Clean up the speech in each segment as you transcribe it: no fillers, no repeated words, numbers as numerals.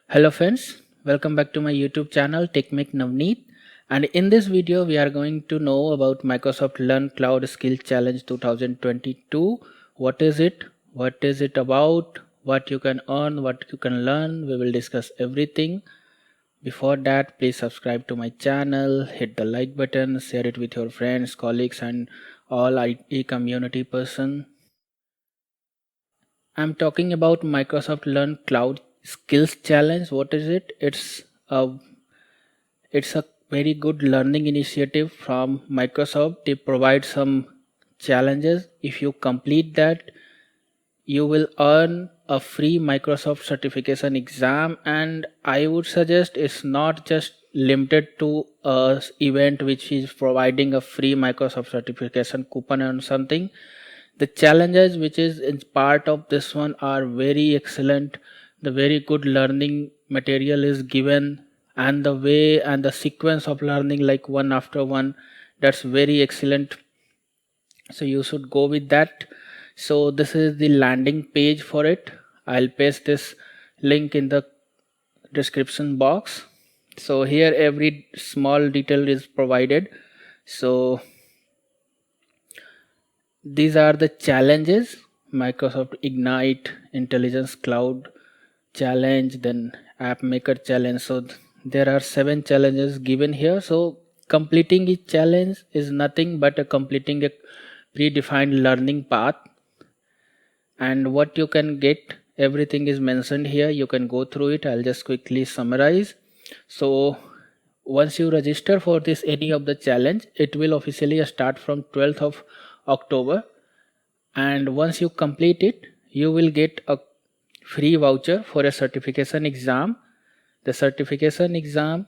Hello friends, welcome back to my YouTube channel TechMake Navneet, and in this video we are going to know about Microsoft Learn Cloud Skill Challenge 2022. What is it? What is it about? What you can earn, what you can learn. We will discuss everything. Before that, please subscribe to my channel, hit the like button, share it with your friends, colleagues and all IT community person. I'm talking about Microsoft Learn Cloud Skills Challenge. What is it? It's a very good learning initiative from Microsoft. They provide some challenges. If you complete that, you will earn a free Microsoft certification exam, and I would suggest it's not just limited to a event which is providing a free Microsoft certification coupon or something. The challenges which is in part of this one are very excellent. The very good learning material is given, and the way and the sequence of learning like one after one, that's very excellent. So you should go with that. So this is the landing page for it. I'll paste this link in the description box. So here every small detail is provided. So these are the challenges: Microsoft Ignite, Intelligence Cloud Challenge, then App Maker Challenge. So there are 7 challenges given here. So completing each challenge is nothing but completing a predefined learning path. And what you can get, everything is mentioned here. You can go through it. I'll just quickly summarize. So once you register for this any of the challenge, it will officially start from 12th of October, and once you complete it, you will get a free voucher for a certification exam. The certification exam,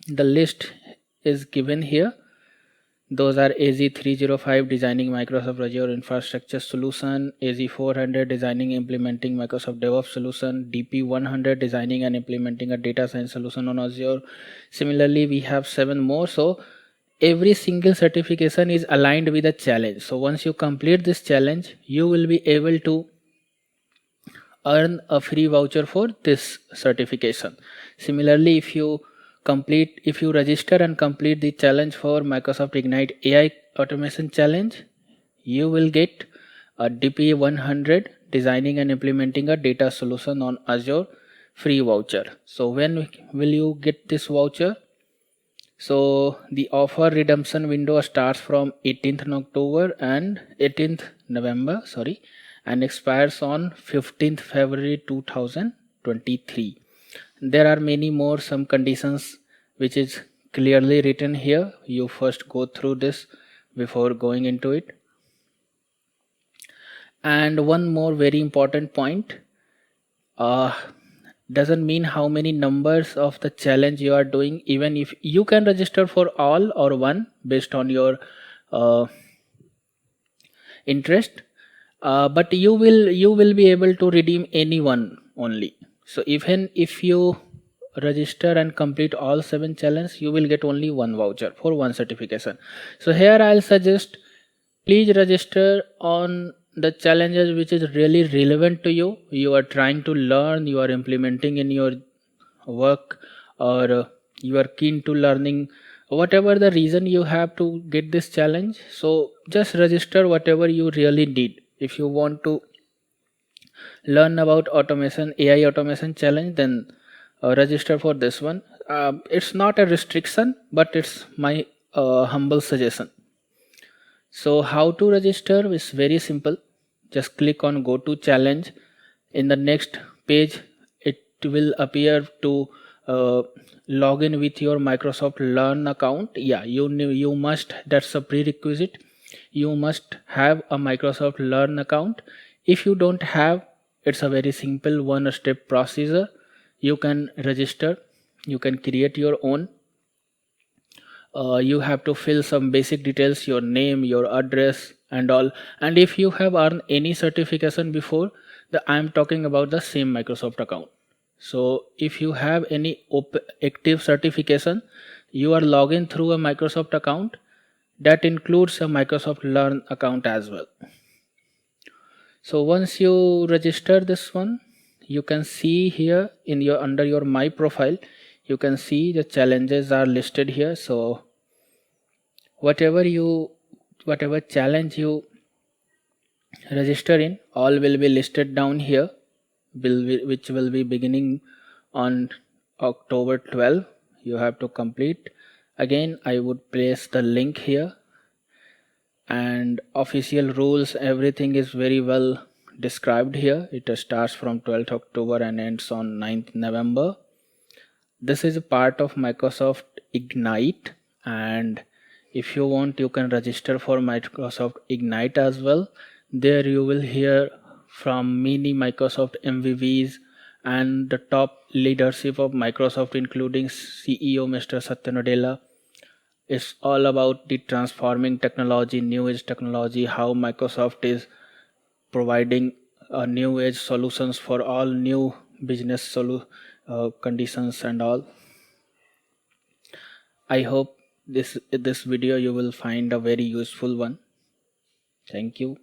the list is given here. Those are AZ305 designing Microsoft Azure infrastructure solution, AZ400 designing implementing Microsoft DevOps solution, DP100 designing and implementing a data science solution on Azure. Similarly, we have 7 more. So every single certification is aligned with a challenge. So once you complete this challenge, you will be able to earn a free voucher for this certification. Similarly, if you register and complete the challenge for Microsoft Ignite AI automation challenge, you will get a DP100 designing and implementing a data solution on Azure free voucher. So when will you get this voucher? So the offer redemption window starts from 18th October and 18th November, and expires on 15th February 2023. There are many more some conditions which is clearly written here. You first go through this before going into it. And one more very important point, doesn't mean how many numbers of the challenge you are doing. Even if you can register for all or one based on your interest, but you will be able to redeem any one only. So even if you register and complete all 7 challenges, you will get only one voucher for one certification. So here I'll suggest, please register on the challenges which is really relevant to you. You are trying to learn, you are implementing in your work, or you are keen to learning, whatever the reason you have to get this challenge. So just register whatever you really need. If you want to learn about automation, AI automation challenge, then register for this one. It's not a restriction, but it's my humble suggestion. So how to register is very simple. Just click on go to challenge. In the next page, it will appear to log in with your Microsoft Learn account. Yeah, you must, that's a prerequisite. You must have a Microsoft Learn account. If you don't have, it's a very simple one-step procedure. You can register, you can create your own. You have to fill some basic details, your name, your address and all. And if you have earned any certification before, I'm talking about the same Microsoft account. So if you have any active certification, you are logging through a Microsoft account. That includes a Microsoft Learn account as well. So once you register this one, you can see here in your under your my profile, you can see the challenges are listed here. So whatever challenge you register in, all will be listed down here, which will be beginning on October 12. You have to complete. Again, I would place the link here, and official rules, everything is very well described here. It starts from 12th October and ends on 9th November. This is a part of Microsoft Ignite, and if you want, you can register for Microsoft Ignite as well. There you will hear from many Microsoft MVVs and the top leadership of Microsoft, including CEO Mr. Satya Nadella. It's all about the transforming technology, new age technology, how Microsoft is providing new age solutions for all new business conditions and all. I hope this video you will find a very useful one. Thank you.